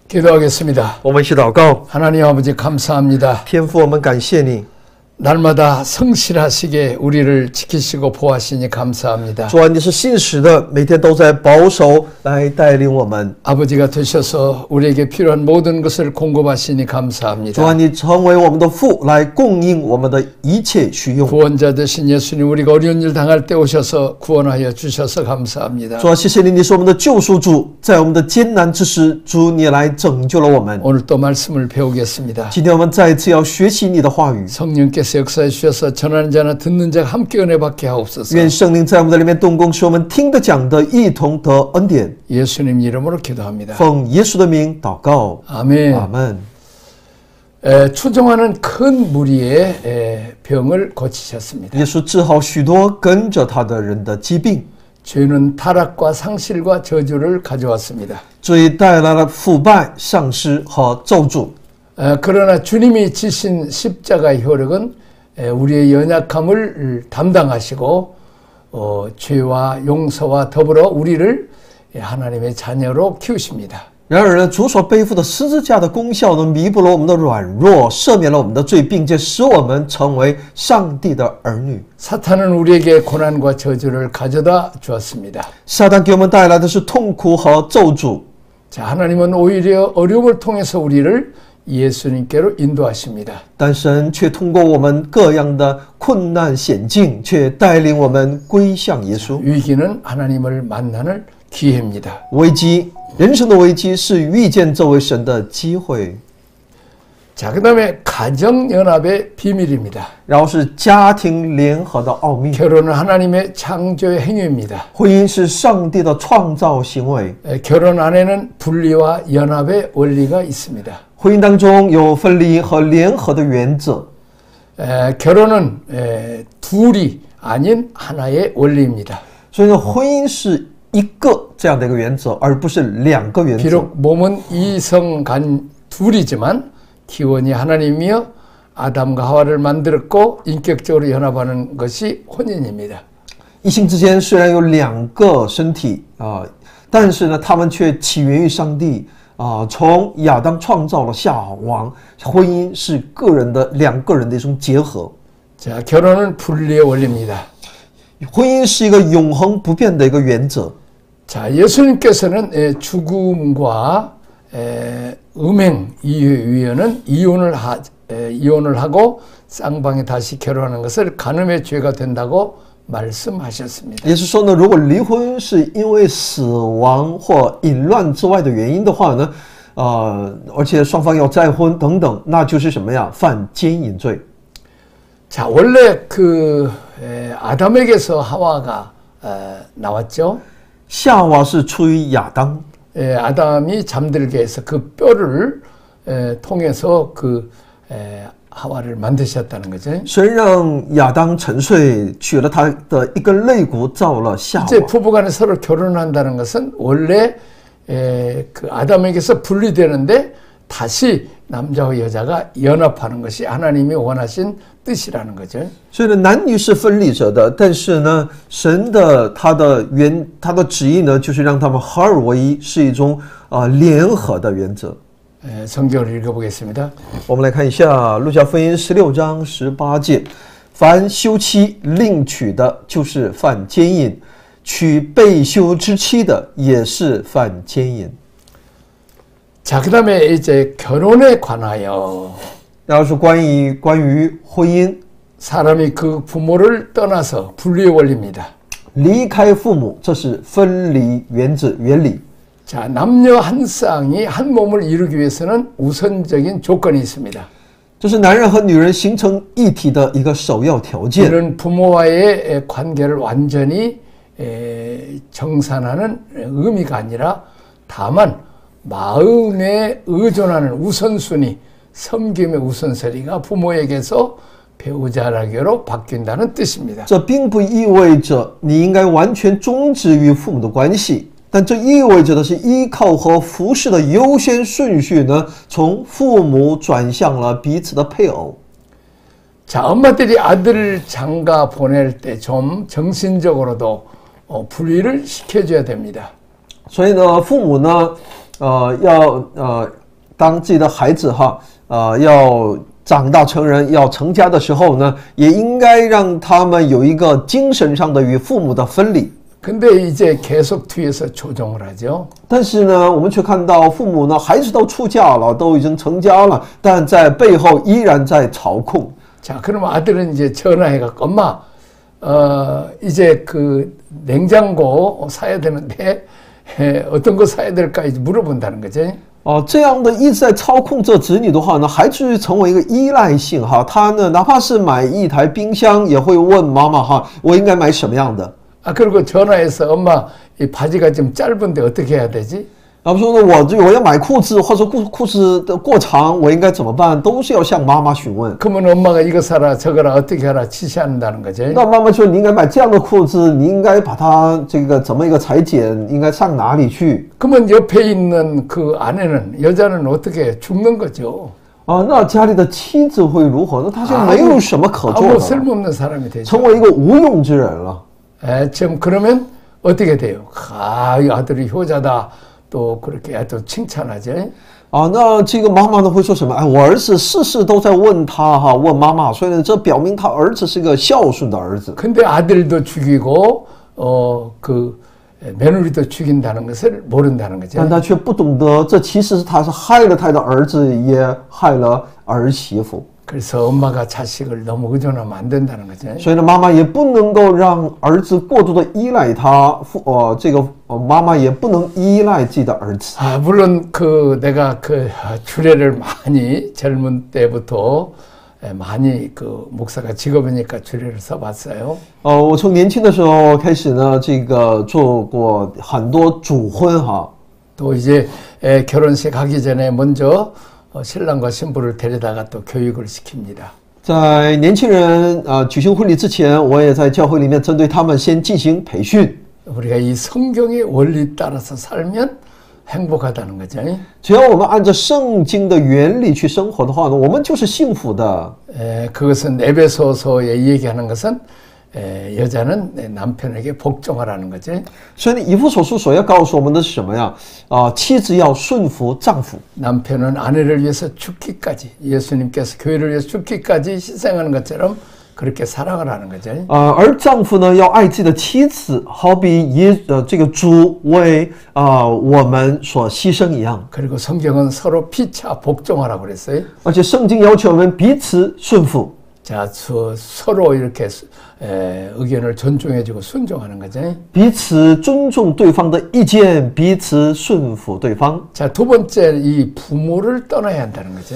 기도하겠습니다. 我们一起祷告。 하나님 아버지 감사합니다. 天父，我们感谢你， 날마다 성실하시게 우리를 지키시고 보호하시니 감사합니다. 主啊，你是信实的，每天都在保守来带领我们。 아버지가 되셔서 우리에게 필요한 모든 것을 공급하시니 主啊， 감사합니다. 你成为我们的父，来供应我们的一切需用。 구원자 되신 예수님, 우리가 어려운 일 당할 때 오셔서 구원하여 주셔서 감사합니다. 主啊，谢谢你，你是我们的救赎主，在我们的艰难之时，主你来拯救了我们。 오늘 또 말씀을 배우겠습니다. 今天我们再一次要学习你的话语， 성령께서 역사해 주셔서 전하는 자나 듣는 자가 함께 은혜 받게 하옵소서. 愿圣灵在我们的里面动工，使我们听的讲的一同得恩典。 예수님 이름으로 기도합니다. 奉耶稣的名祷告， 아멘. 阿门。 추종하는 큰 무리의 병을 고치셨습니다. 耶稣治好许多跟着他的人的疾病， 죄는 타락과 상실과 저주를 가져왔습니다. 罪带来了腐败、丧失和咒诅。 그러나 주님이 지신 십자가의 효력은 우리의 연약함을 담당하시고 죄와 용서와 더불어 우리를 하나님의 자녀로 키우십니다. 然而呢，主所背负的十字架的功效呢，弥补了我们的软弱，赦免了我们的罪，并且使我们成为上帝的儿女。 사탄은 우리에게 고난과 저주를 가져다 주었습니다. 撒旦给我们带来的是痛苦和咒诅， 자, 하나님은 오히려 어려움을 통해서 우리를 예수님께로 인도하십니다. 但神却通过我们各样的困难险境，却带领我们归向耶稣。 위기는 하나님을 만나는 기회입니다. 危机，人生的危机是遇见这位神的机会。 자, 그 다음에 가정연합의 비밀입니다. 然后是家庭联合的奥秘， 결혼은 하나님의 창조의 행위입니다. 婚姻是上帝的创造行为。 결혼 안에는 분리와 연합의 원리가 있습니다. 婚姻当中有分离和联合的原则， 결혼은 둘이 아닌 하나의 원리입니다. 所以呢，婚姻是一个这样的一个原则，而不是两个原则。 비록 몸은 이성간 둘이지만 기원이 하나님이여 아담과 하와를 만들었고 인격적으로 연합하는 것이婚姻입니다. 异性之间虽然有两个身体但是呢，他们却起源于上帝从亚当创造了夏娃，婚姻是两个人的一种结合。 자, 결혼은 분리의 원리입니다. 婚姻是一个永恒不变的一个原则。 자, 예수님께서는 죽음과 음행 이후에는 이혼을 하고 쌍방에 다시 결혼하는 것을 간음의 죄가 된다고 말씀하셨습니다. 也是说呢，如果离婚是因为死亡或淫乱之外的原因的话呢，而且双方要再婚等等，那就是什么呀？犯奸淫罪。 자, 원래 아담에게서 하와가 나왔죠. 夏娃是出于亚当， 아담이 잠들게 해서 그 뼈를 통해서 하와를 만드셨다는 거죠. 神让亚当沉睡，取了他的一根肋骨，造了夏娃。 이제 부부간에 서로 결혼한다는 것은 원래 그 아담에게서 분리되는데 다시 남자와 여자가 연합하는 것이 하나님이 원하신 뜻이라는 거죠. 所以呢，男女是分离着的，但是呢，神的他的旨意呢，就是让他们合而为一，是一种联合的原则。 성경을 읽어보겠습니다. 我们来看一下路加福音16章18节，凡休妻另娶的，就是犯奸淫；娶被休之妻的，也是犯奸淫。 자, 그 다음에 이제 결혼에 관하여 然后是关于婚姻， 사람이 그 부모를 떠나서 분리의 원리입니다. 离开父母，这是分离原理。 자, 남녀 한 쌍이 한 몸을 이루기 위해서는 우선적인 조건이 있습니다. 这是男人和女人形成一体的一个首要条件。 이는 부모와의 관계를 완전히 정산하는 의미가 아니라 다만 마음에 의존하는 우선순위, 섬김의 우선순위가 부모에게서 배우자에게로 바뀐다는 뜻입니다. 这并不意味着你应该完全终止与父母的关系，但这意味着的是依靠和服侍的优先顺序呢，从父母转向了彼此的配偶。 자, 엄마들이 아들을 장가 보낼 때 좀 정신적으로도 분리를 시켜줘야 됩니다. 所以呢，父母呢，当自己的孩子哈，要长大成人，要成家的时候呢，也应该让他们有一个精神上的与父母的分离。 근데 이제 계속 뒤에서 조종을 하죠. 但是呢，我们却看到父母呢，孩子都出嫁了，都已经成家了，但在背后依然在操控。 자, 그럼 아들은 이제 전화해갖고 엄마, 이제 그 냉장고 사야 되는데 어떤 거 사야 될까 이제 물어본다는 거지. 这样的一直在操控这子女的话呢，孩子成为一个依赖性哈，他呢，哪怕是买一台冰箱，也会问妈妈哈，我应该买什么样的？ 그리고 전화해서 엄마 이 바지가 좀 짧은데 어떻게 해야 되지? 然后说呢，我要买裤子，或者裤子的过长，我应该怎么办？都是要向妈妈询问。 그러면 엄마가 이거 사라 저거라 어떻게 하라 지시한다는 거지. 那妈妈说你应该买这样的裤子，你应该把它这个怎么一个裁剪，应该上哪里去？ 그러면 옆에 있는 그 아내는 여자는 어떻게 죽는 거죠. 那家里的妻子会如何？那她就没有什么可做 아무 的了， 쓸모없는 사람이 되죠. 成为一个无用之人了。 지금 그러면 어떻게 돼요? 이 아들이 효자다. 또 그렇게 또 칭찬하지. 那这个妈妈呢会说什么？我儿子事事都在问他哈，问妈妈，所以呢，这表明他儿子是个孝顺的儿子。 근데 아들도 죽이고 그 며느리도 죽인다는 것을 모른다는 거죠. 但他却不懂得，这其实他是害了他的儿子，也害了儿媳妇。 그래서 엄마가 자식을 너무 의존하면 안 된다는 거죠. 所以呢，妈妈也不能够让儿子过度的依赖他，妈妈也不能依赖自己的儿子。 물론 그 내가 그 주례를 많이 젊은 때부터 많이 그 목사가 직업이니까 주례를 써봤어요. 我从年轻的时候开始呢，这个做过很多主婚哈。 또 이제 결혼식 하기 전에 먼저 신랑과 신부를 데려다가 또 교육을 시킵니다. 在年轻人举行婚礼之前，我也在教会里面针对他们先进行培训。 우리가 이 성경의 원리 따라서 살면 행복하다는 거죠. 只要我们按照圣经的原理去生活的话呢，我们就是幸福的。 그것은 에베소서에 얘기하는 것은 여자는 남편에게 복종하라는 거지. 所以以弗所书所要告诉我们的是什么呀？妻子要顺服丈夫。 남편은 아내를 위해서 죽기까지 예수님께서 교회를 위해서 죽기까지 희생하는 것처럼 그렇게 사랑을 하는 거죠. 而丈夫呢要爱自己的妻子，好比这个主为我们所牺牲一样。 그리고 성경은 서로 피차 복종하라고 그랬어요. 而且圣经要求我们彼此顺服。 자, 서로 이렇게 의견을 존중해주고 순종하는 거죠. 彼此尊重对方的意见，彼此顺服对方。 자, 두 번째 이 부모를 떠나야 한다는 거죠.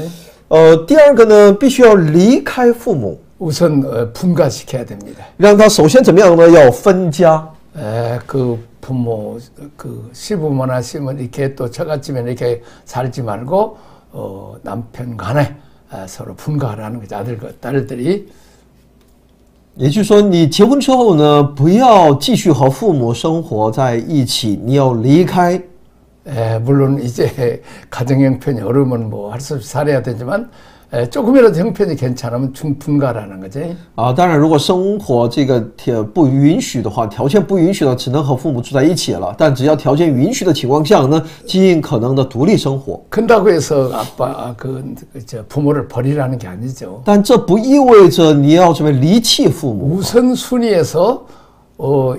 第二个呢，必须要离开父母， 우선 분가시켜야 됩니다. 让他首先怎么样呢？要分家。 그 부모, 그 시부모나 시모 이렇게 또 처갓집에 이렇게 살지 말고 남편 간에 서로 분가하라는 거죠. 아들과 딸들이. 也就是说，你结婚之后呢，不要继续和父母生活在一起，你要离开。 물론 이제 가정 형편이 어려우면 뭐 할 수 없이 살아야 되지만 조금이라도 형편이 괜찮으면 분가라는 거지. 当然，如果生活这个不允许的话，条件不允许的，只能和父母住在一起了。但只要条件允许的情况下呢，尽可能的独立生活。 큰다고 해서 아빠 부모를 버리라는 게 아니죠. 但这不意味着你要怎么离弃父母。 우선순위에서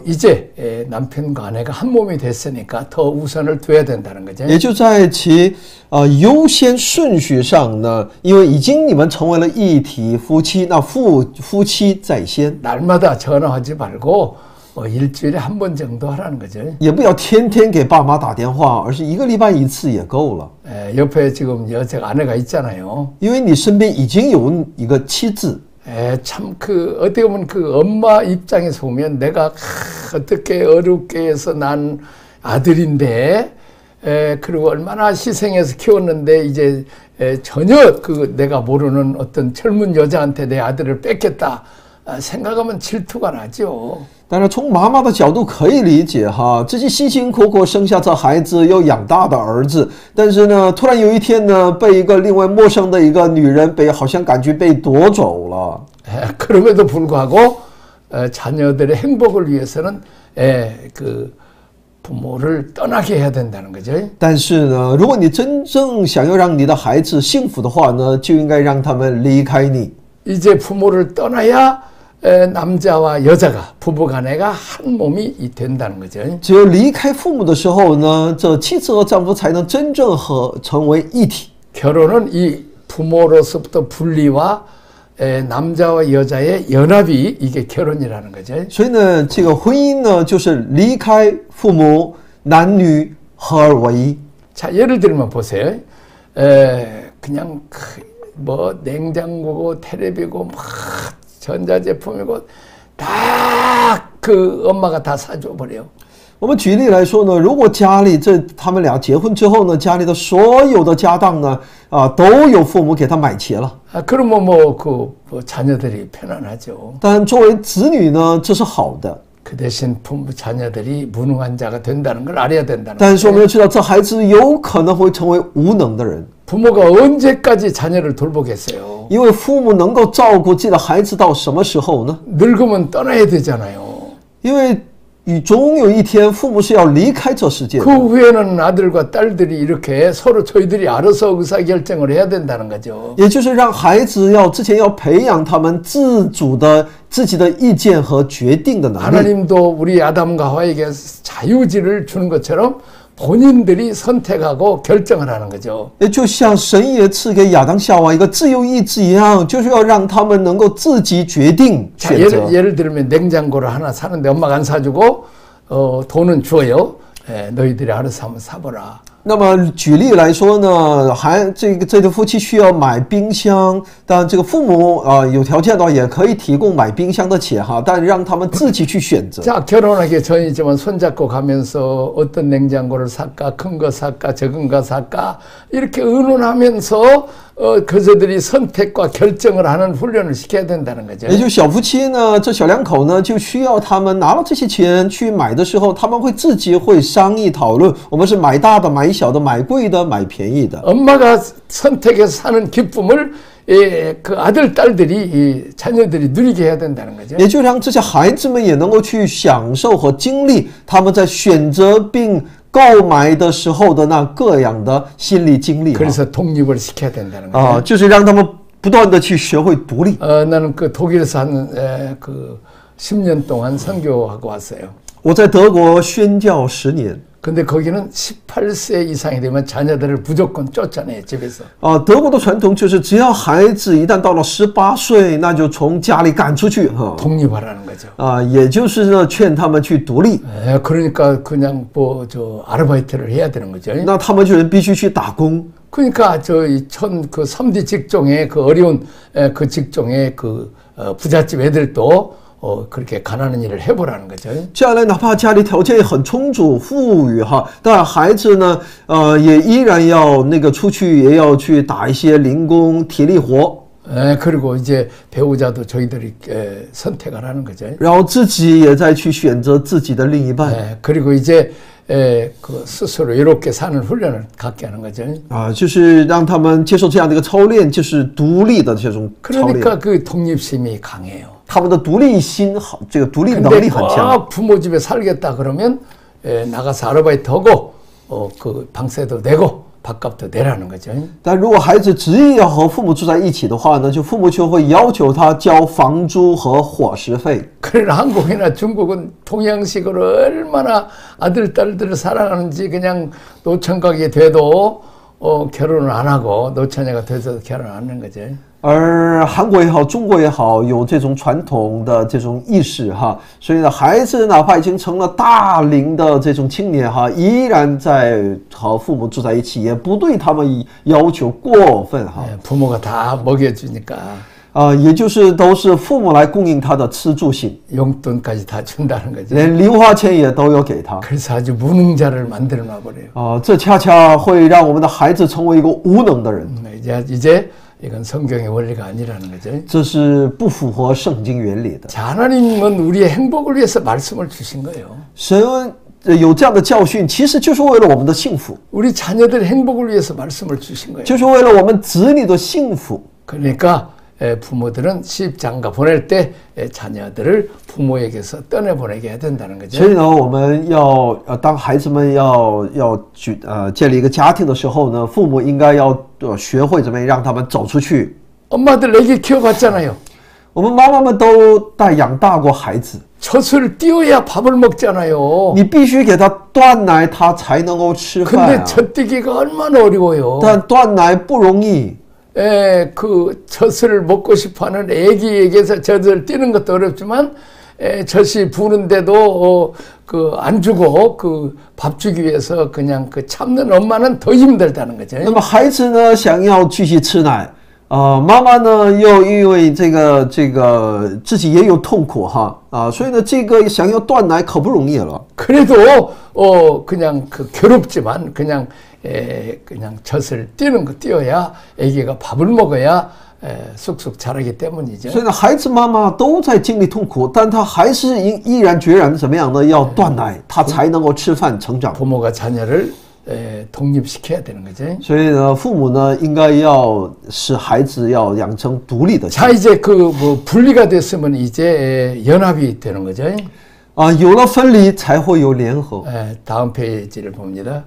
이제 남편과 아내가 한 몸이 됐으니까 더 우선을 둬야 된다는 거죠. 也就在其优先顺序上呢，因为已经你们成为了一体夫妻，那夫妻在先。 날마다 전화하지 말고 일주일에 한 번 정도 하라는 거죠. 也不要天天给爸妈打电话，而是一个礼拜一次也够了。 옆에 지금 여자 아내가 있잖아요. 因为你身边已经有一个妻子。 참 어떻게 보면 그 엄마 입장에서 보면 내가 어떻게 어렵게 해서 난 아들인데 그리고 얼마나 희생해서 키웠는데 이제 전혀 내가 모르는 어떤 젊은 여자한테 내 아들을 뺏겠다 생각하면 질투가 나죠. 当然，从妈妈的角度可以理解哈，自己辛辛苦苦生下这孩子，又养大的儿子，但是呢，突然有一天呢，被一个另外陌生的一个女人好像感觉被夺走了。 그럼에도 불구하고 자녀들의 행복을 위해서는 부모를 떠나게 해야 된다는 거죠. 但是呢，如果你真正想要让你的孩子幸福的话呢，就应该让他们离开你。 이제 부모를 떠나야 남자와 여자가 부부간에가 한 몸이 된다는 거죠. 只有离开父母的时候呢，这妻子和丈夫才能真正成为一体。 결혼은 이 부모로서부터 분리와 남자와 여자의 연합이 이게 결혼이라는 거죠. 所以呢，这个婚姻呢，就是离开父母，男女合而为一。 자, 예를 들면 보세요. 그냥 뭐 냉장고고 텔레비고 막 전자제품이고 다 그 엄마가 다 사줘 버려. 我们举例来说呢，如果家里他们俩结婚之后呢，家里的所有的家当呢，都有父母给他买齐了。 그러면 뭐 자녀들이 편안하죠. 但作为子女呢，这是好的。 그 대신 자녀들이 무능한 자가 된다는 걸 알아야 된다는 但是我 거예요. 们要知道，这孩子有可能会成为无能的人， 부모가 언제까지 자녀를 돌보겠어요? 因为父母能够照顾自己的孩子到什么时候呢？ 늙으면 떠나야 되잖아요. 因为总有一天，父母是要离开这世界的。 그 후에는 아들과 딸들이 이렇게 서로 저희들이 알아서 의사결정을 해야 된다는 거죠. 也就是让孩子之前要培养他们自主的自己的意见和决定的能力。 하나님도 우리 아담과 하와에게 자유지를 주는 것처럼 본인들이 선택하고 결정을 하는 거죠. 也就像神也赐给亚当夏娃一个自由意志一样，就是要让他们能够自己决定 자, 选择。 예를 들면 냉장고를 하나 사는데 엄마가 안 사주고 돈은 줘요. 너희들이 알아서 한번 사보라. 那么举例来说呢，这对夫妻需要买冰箱，但这个父母有条件的话也可以提供买冰箱的钱哈，但让他们自己去选择。 자, 결혼하기 전이지만 손잡고 가면서 어떤 냉장고를 살까, 큰 거 살까, 적은 거 살까 이렇게 의논하면서 그저들이 선택과 결정을 하는 훈련을 시켜야 된다는 거죠. 也就是小夫妻呢，这小两口呢，就需要他们拿了这些钱去买的时候，他们会自己会商议讨论，我们是买大的、买小的、买贵的、买便宜的。 엄마가 선택해서 사는 기쁨을 그 아들, 딸들이 자녀들이 누리게 해야 된다는 거죠. 也就让这些孩子们也能够去享受和经历他们在选择并购买的时候的那各样的心理经历。 그래서 독립을 시켜야 된다는 거죠. 就是让他们不断的去学会独立。 나는 그 독일에서 한 10년 동안 선교하고 왔어요. 我在德国宣教10年。 근데 거기는 18세 이상이 되면 자녀들을 무조건 쫓아내요, 집에서. 德国的传统就是只要孩子一旦到了18岁，那就从家里赶出去哈。 독립하라는 거죠. 也就是呢劝他们去独立。 그러니까 그냥 아르바이트를 해야 되는 거죠. 那他们就必须去打工。 그러니까 그 3D 직종의 그 어려운 그 직종의 그 부잣집 애들도 그렇게 가난한 일을 해보라는 거죠. 将来哪怕家里条件很充足、富裕哈，但孩子呢，也依然要出去，也要去打一些零工、体力活。 그리고 이제 배우자도 저희들이 선택하라는 거죠. 然后自己也再去选择自己的另一半。 그리고 이제 그 스스로 이렇게 사는 훈련을 갖게 하는 거죠. 就是让他们接受这样的一个操练，就是独立的这种操练。 그러니까 그 독립심이 강해요. 他们的独立心好，这个独立能力很强。 부모 집에 살겠다 그러면 나가서 아르바이트 하고 그 방세도 내고 밥값도 내라는 거죠. 但如果孩子执意要和父母住在一起的话呢，父母就会要求他交房租和伙食费。 그러나 한국이나 중국은 동양식으로 얼마나 아들 딸들을 사랑하는지 그냥 노천각이 돼도 결혼을 안 하고 노처녀가 돼서 결혼 안 하는 거죠. 而韩国也好，中国也好，有这种传统的这种意识哈，所以呢，孩子哪怕已经成了大龄的这种青年哈，依然在和父母住在一起，也不对他们要求过分哈。 부모가 다 먹여주니까. 也就是都是父母来供应他的吃住行， 용돈까지 다 준다는 거죠. 连零花钱也都要给他。 그래서 아주 무능자를 만들어 놔버려요. 这恰恰会让我们的孩子成为一个无能的人。 이제 이건 성경의 원리가 아니라는 거죠. 这是不符合圣经原理的。 자, 하나님은 우리의 행복을 위해서 말씀을 주신 거예요. 神有这样的教训，其实就是为了我们的幸福， 우리 자녀들 행복을 위해서 말씀을 주신 거예요. 就是为了我们子女的幸福。 그러니까 부모들은 시집장가 보낼 때 자녀들을 부모에게서 떠내보내게 해야 된다는 거죠. 所以呢，我们当孩子们建立一个家庭的时候呢，父母应该要学会怎么样让他们走出去。 엄마들 애기 키워봤잖아요. 我们妈妈们都养大过孩子， 젖을 띄워야 밥을 먹잖아요. 你必须给他断奶，他才能够吃饭 근데 啊。 젖 띄기가 얼마나 어려워요. 但断奶不容易。 그 젖을 먹고 싶어하는 애기에게서 젖을 띄는 것도 어렵지만 젖이 부는데도 안 주고 그 밥 주기 위해서 그냥 그 참는 엄마는 더 힘들다는 거죠. 那么孩子呢，想要继续吃奶，妈妈呢又因为这个自己也有痛苦哈所以呢，这个想要断奶可不容易了。 그래도 그냥 그 괴롭지만 그냥 젖을 띄어야 애기가 밥을 먹어야 쑥쑥 자라기 때문이죠. 所以呢，孩子妈妈都在经历痛苦，但他还是毅然决然怎么样呢？要断奶，他才能够吃饭成长。 부모가 자녀를 독립시켜야 되는 거죠. 所以呢，父母呢应该要使孩子要养成独立的心。 자, 이제 그 뭐 분리가 됐으면 이제 연합이 되는 거죠. 有了分离才会有联合。 다음 페이지를 봅니다.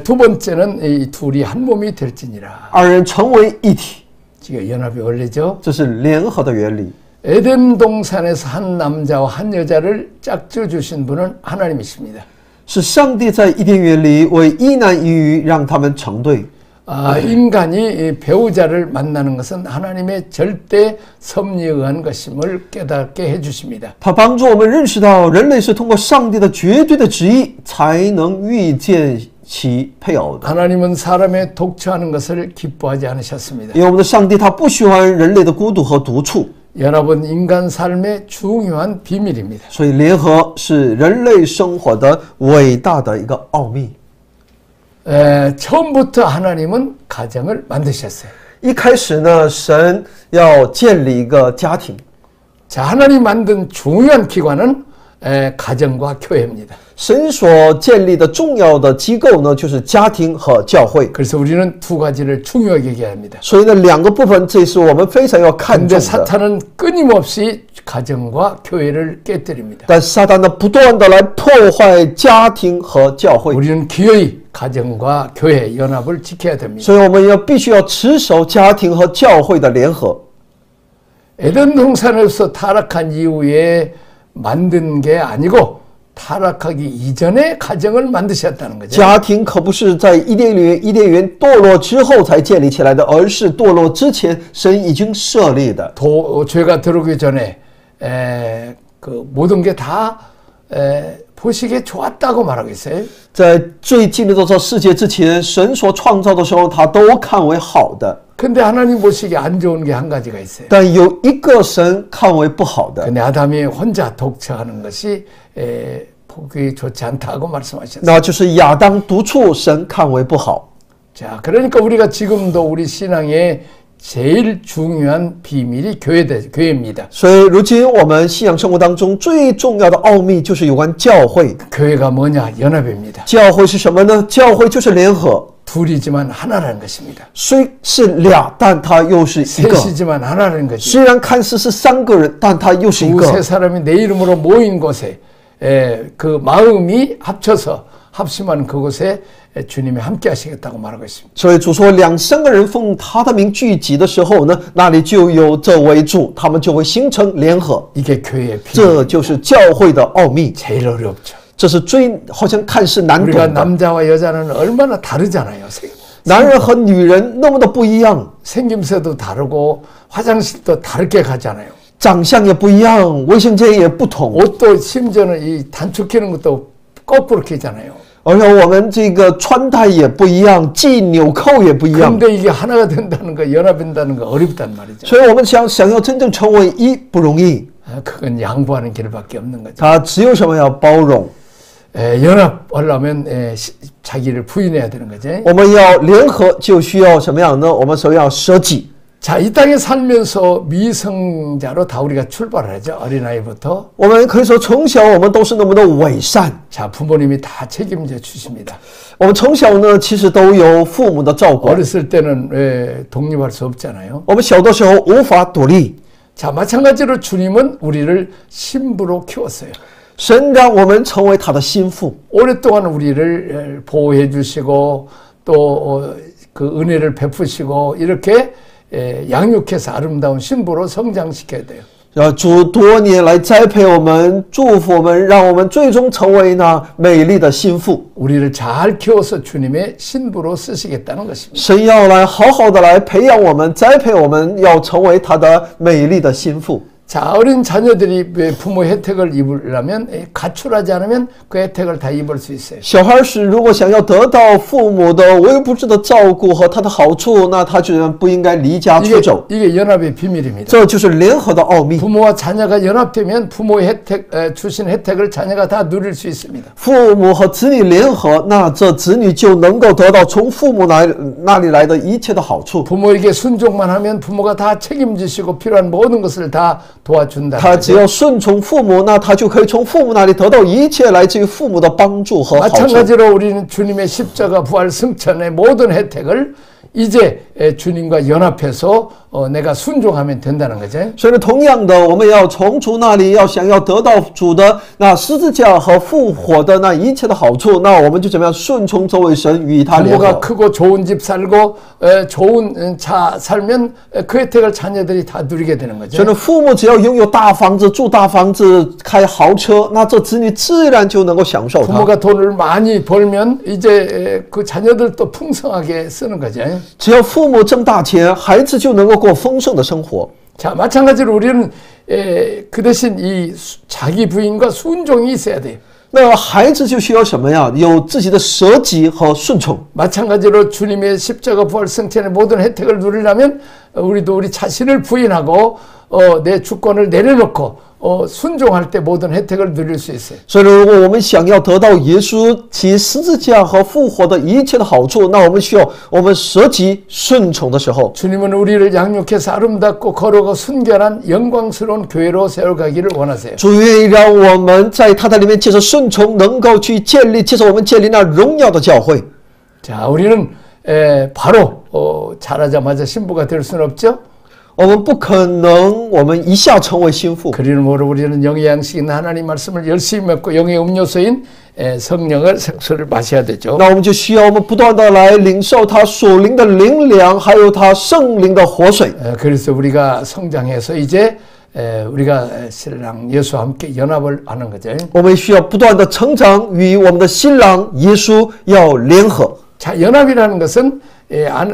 두 번째는 이 둘이 한 몸이 될지니라. 二人成为一体， 지금 연합의 원리죠. 这是联合的原理。 에덴 동산에서 한 남자와 한 여자를 짝져 주신 분은 하나님이십니다. 是上帝在伊甸园里为一男一女让他们成对。 인간이 배우자를 만나는 것은 하나님의 절대 섭리에 의한 것임을 깨닫게 해주십니다. 他帮助我们认识到，人类是通过上帝的绝对的旨意才能遇见其配偶的。 하나님은 사람의 독처하는 것을 기뻐하지 않으셨습니다. 因为我们的上帝他不喜欢人类的孤独和独处， 연합은 인간 삶의 중요한 비밀입니다. 所以联合是人类生活的伟大的一个奥秘。 처음부터 하나님은 가정을 만드셨어요. 一开始呢，神要建立一个家庭。 자, 하나님 만든 중요한 기관은 가정과 교회입니다. 神所建立的重要的机构呢，就是家庭和教会。 그래서 우리는 두 가지를 중요하게 얘기해야 합니다. 所以呢，两个部分，这是我们非常要看 근데 重的。 사탄은 끊임없이 가정과 교회를 깨뜨립니다. 但撒旦呢，不断的来破坏家庭和教会， 우리는 기어이 가정과 교회 연합을 지켜야 됩니다. 所以我们必须要持守家庭和教会的联合。 에덴 동산에서 타락한 이후에 만든 게 아니고 타락하기 이전에 가정을 만드셨다는 거죠. 家庭可不是在伊甸园堕落之后才建立起来的，而是堕落之前神已经设立的。 죄가 들어오기 전에 그 모든 게 다 보시기에 좋았다고 말하고 있어요. 在最进入到这世界之前，神所创造的时候，他都看为好的。 근데 하나님 보시기에 안 좋은 게 한 가지가 있어요. 但有一个神看为不好的， 근데 아담이 혼자 독처하는 것이 보기 좋지 않다고 말씀하셨어요. 那就是亚当独处，神看为不好。 자, 그러니까 우리가 지금도 우리 신앙의 제일 중요한 비밀이 교회입니다. 所以，如今我们信仰生活当中最重要的奥秘就是有关教会。 교회가 뭐냐? 연합입니다. 教会是什么呢？教会就是联合， 둘이지만 하나라는 것입니다. 虽是俩，但它又是一个。 셋이지만 하나라는 거죠. 虽然看似是三个人，但它又是一 두세 个。 사람이 내 이름으로 모인 곳에 그 마음이 합심한 그곳에 주님이 함께 하시겠다고 말하고 있습니다. 所以主说，两三个人奉他的名聚集的时候呢，那里就有这位主，他们就会形成联合。 이게 교회의 这就是教会的奥秘， 제일 어렵죠. 这是最好像看似难懂 우리가 的。 남자와 여자는 얼마나 다르잖아요. 男人和女人那么的不一样， 생김새도 다르고 화장실도 다르게 가잖아요. 长相也不一样，卫生间也不同， 옷도 심지어는 이 단축키는 것도 거꾸로 끼잖아요. 而且我们这个穿戴也不一样，系纽扣也不一样。 근데 이게 하나가 된다는 거, 연합된다는 거 어렵단 말이죠. 所以我们想要真正成为一不容易， 그건 양보하는 길밖에 없는 거죠. 它只有什么要包容。 연합하려면 자기를 부인해야 되는 거죠. 我们要联合，就需要什么样呢？我们首先要舍己。 자, 이 땅에 살면서 미성자로 다 우리가 출발하죠. 어린아이부터. 我们可以说从小我们都是那么的伪善， 자, 부모님이 다 책임져 주십니다. 我们从小呢其实都有父母的照顾， 어렸을 때는 독립할 수 없잖아요. 我们小的时候无法独立， 자, 마찬가지로 주님은 우리를 신부로 키웠어요. 神让我们成为他的心腹， 오랫동안 우리를 보호해 주시고 또 그 은혜를 베푸시고 이렇게 양육해서 아름다운 신부로 성장시켜야 돼요. 主多年来栽培我们，祝福我们，让我们最终成为那美丽的心腹。 우리를 잘 키워서 주님의 신부로 쓰시겠다는 것입니다. 神要来好好的来培养我们，栽培我们，要成为他的美丽的心腹。 자, 어린 자녀들이 부모 혜택을 입으려면 가출하지 않으면 그 혜택을 다 입을 수 있어요. 小孩是如果想要得到父母的微不至的照顾和他的好处，那他就不应该离家出走。 이게 연합의 비밀입니다. 这就是联合的奥秘。 부모와 자녀가 연합되면 부모의 혜택, 주신 혜택을 자녀가 다 누릴 수 있습니다. 父母和子女联合，那这子女就能够得到从父母那里来的一切的好处。 부모에게 순종만 하면 부모가 다 책임지시고 필요한 모든 것을 다 도와준다. 他只要顺从父母，那他就可以从父母那里得到一切来自于父母的帮助和好处。 마찬가지로 우리는 주님의 십자가 부활 승천의 모든 혜택을 이제 주님과 연합해서 내가 순종하면 된다는 거죠. 所以同样的，我们要从主那里要想要得到主的那十字架和复活的那一切的好处，那我们就怎么样顺从这位神与他联 부모가 合。 크고 좋은 집 살고 좋은 차 살면 그 혜택을 자녀들이 다 누리게 되는 거죠. 所以父母只要拥有大房子、住大房子、开豪车，那这子女自然就能够享受它。 부모가 돈을 많이 벌면 이제 그 자녀들도 풍성하게 쓰는 거죠. 只要父母挣大钱，孩子就能够过丰盛的生活。 자, 마찬가지로 우리는 그 대신 이 자기 부인과 순종이 있어야 돼요. 那孩子就需要什么呀？有自己的舍己和顺从。 마찬가지로 주님의 십자가 부활 승천의 모든 혜택을 누리려면 우리도 우리 자신을 부인하고 내 주권을 내려놓고 순종할 때 모든 혜택을 누릴 수 있어요. 所以，如果我们想要得到耶稣其十字架和复活的一切的好处，那我们需要我们舍己顺从的时候， 주님은 우리를 양육해서 아름답고 거룩하고 순결한 영광스러운 교회로 세워가기를 원하세요. 主愿意让我们在他的里面借着顺从，能够去建立，接着我们建立那荣耀的教会。 자, 우리는 바로 자라자마자 신부가 될 수는 없죠. 我们不可能，我们一下成为心腹。 그러므로 우리는 영의 양식인 하나님 말씀을 열심히 먹고 영의 음료수인 성령을 생수를 마셔야 되죠. 那我们就需要我们不断的来领受他属灵的灵粮，还有他圣灵的活水。 그래서 우리가 성장해서 이제 우리가 신랑 예수와 함께 연합을 하는 거죠. 我们需要不断的成长，与我们的新郎耶稣要联合。 자, 연합이라는 것은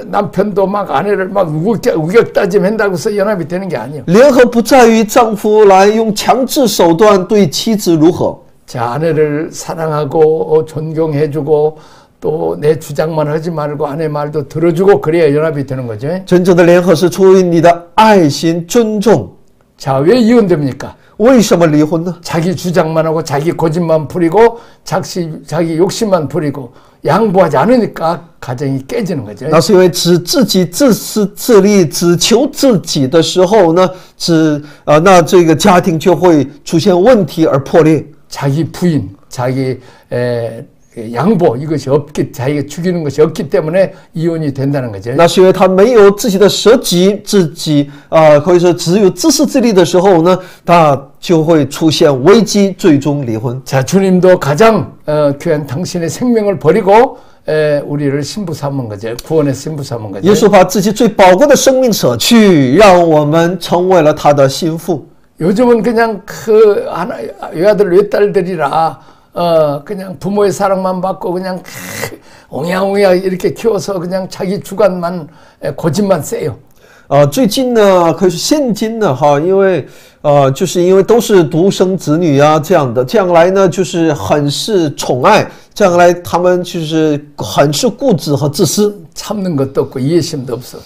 남편도 막 아내를 막 우격다짐한다고 해서 연합이 되는 게 아니에요. 联合不在于丈夫来用强制手段对妻子如何， 자, 아내를 사랑하고 존경해주고 또 내 주장만 하지 말고 아내 말도 들어주고 그래야 연합이 되는 거죠. 真正的联合是出于你的爱心、尊重。 자, 왜 이혼됩니까? 为什么离婚呢？ 자기 주장만 하고 자기 고집만 부리고 자기 욕심만 부리고 양보하지 않으니까 가정이 깨지는 거죠. 那是因为只自己自私自利，只求自己的时候呢，那这个家庭就会出现问题而破裂。 자기 부인, 자기 양보 이것이 자기가 죽이는 것이 없기 때문에 이혼이 된다는 거죠. 那是因为他没有自己的舍己，自己可以说只有自私自利的时候呢，他就会出现危机，最终离婚。 자, 주님도 가장 귀한 당신의 생명을 버리고 우리를 신부 삼은 거죠. 구원의 신부 삼은 거죠. 耶稣把自己最宝贵的生命舍去，让我们成为了他的心腹。 요즘은 그냥 그 외아들 외딸들이라 그냥 부모의 사랑만 받고 그냥 옹야옹야 이렇게 키워서 그냥 자기 주관만 고집만 세요. 最近呢，可是现今呢，因为就是因为都是独生子女啊这样的，这样来呢就是很是宠爱，这样来他们就是很是固执和自私， 참는 것도 없고 이해심도 없어.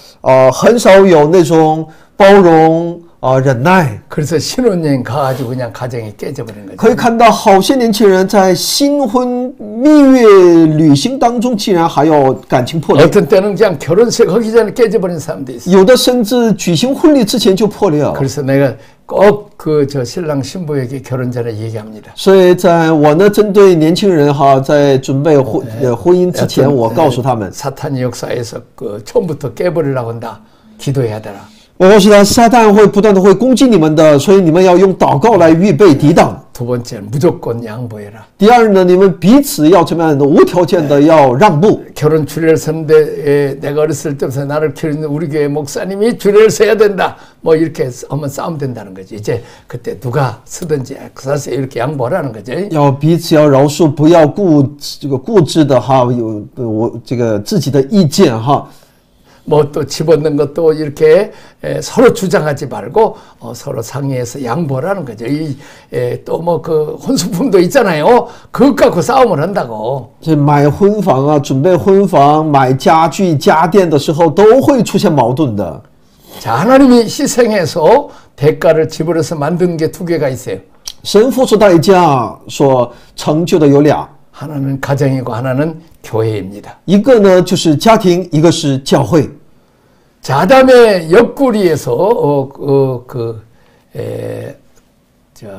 很少有那种包容忍耐。 그래서 신혼여행 가가지고 그냥 가정이 깨져버린 거죠. 可以看到好些年轻人在新婚蜜月旅行当中，竟然还有感情破裂。 어떤 때는 그냥 결혼식 하기 전에 깨져버린 사람도 있어요. 有的甚至举行婚礼之前就破裂了。 그래서 내가 꼭 그 저 신랑 신부에게 결혼 전에 얘기합니다. 所以在我呢，针对年轻人哈，在准备婚姻之前，我告诉他们， 사탄이 역사에서 그 처음부터 깨버리려고 한다. 기도해야 되라. 我告诉他，撒旦会不断的会攻击你们的，所以你们要用祷告来预备抵挡。 두 번째는 무조건 양보해라. 第二呢，你们彼此要怎么样的无条件的要让步。 결혼 주례를 서는데 내가 어렸을 때부터 나를 키우는 우리 교회 목사님이 주례를 서야 된다. 뭐 이렇게 하면 싸움 된다는 거지. 이제 그때 누가 서든지 사실 이렇게 양보하라는 거죠. 要彼此要饶恕，不要固执的哈，有我这个自己的意见哈。 뭐 또 집어넣는 것도 이렇게 서로 주장하지 말고 서로 상의해서 양보라는 거죠. 또 뭐 그 혼수품도 있잖아요. 그것 갖고 싸움을 한다고. 买婚房啊，准备婚房、买家具、家电的时候，都会出现矛盾的。 자, 하나님이 희생해서 대가를 지불해서 만든 게 두 개가 있어요. 神付出代价所成就的有俩， 하나는 가정이고 하나는 교회입니다. 一个呢就是家庭，一个是教会。 자, 아담의 옆구리에서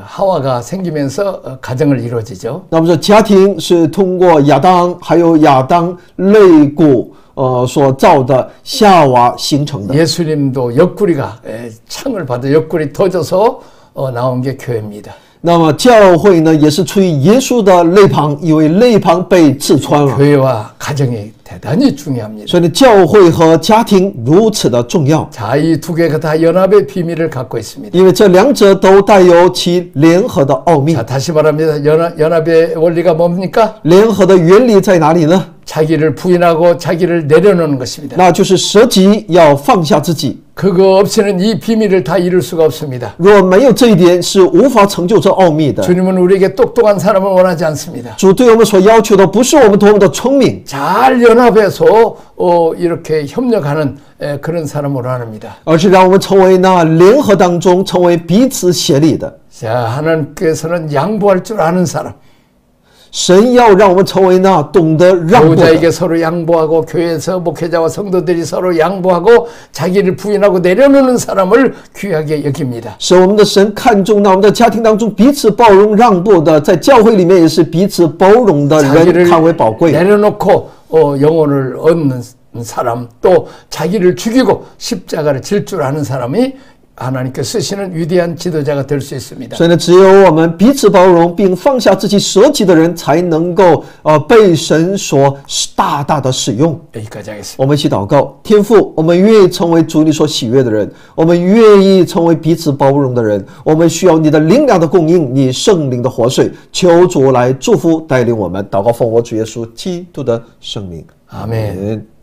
하와가 생기면서 가정을 이루어지죠. 那么这家庭是通过亚当还有亚当肋骨所造的夏娃形成的。 예수님도 옆구리가 창을 받아 옆구리 터져서 나온 게 교회입니다. 那么教会呢，也是出于耶稣的肋旁，因为肋旁被刺穿了。 교회와 가정이 대단히 중요합니다. 所以呢，教会和家庭如此的重要。 자, 이 두 개가 다 연합의 비밀을 갖고 있습니다. 因为这两者都带有其联合的奥秘。 자, 다시 말합니다. 연합의 원리가 뭡니까? 联合的原理在哪里呢？ 자기를 부인하고 자기를 내려놓는 것입니다. 那就是舍己，要放下自己。 그거 없이는 이 비밀을 다 이룰 수가 없습니다. 若没有这一点，是无法成就这奥秘的。 주님은 우리에게 똑똑한 사람을 원하지 않습니다. 主对我们所要求的，不是我们多么的聪明， 잘 연합해서 이렇게 협력하는 그런 사람을 원합니다. 而是让我们成为那联合当中，成为彼此协力的。 자, 하나님께서는 양보할 줄 아는 사람. 神要让我们成为那懂得让步的。 배우자에게 서로 양보하고 교회에서 목회자와 성도들이 서로 양보하고 자기를 부인하고 내려놓는 사람을 귀하게 여깁니다. 是我们的神看重那我们在家庭当中彼此包容让步的，在教会里面也是彼此包容的人看为宝贵。 내려놓고 영혼을 얻는 사람, 또 자기를 죽이고 십자가를 질 줄 아는 사람이 하나님께 쓰시는 위대한 지도자가 될 수 있습니다. 所以呢，只有我们彼此包容并放下自己舍己的人，才能够被神所大大的使用。 여기까지 하겠습니다. 我们一起祷告，天父，我们愿意成为主你所喜悦的人，我们愿意成为彼此包容的人，我们需要你的灵粮的供应，你圣灵的活水，求主来祝福带领我们。祷告奉我主耶稣基督的圣名， 아멘.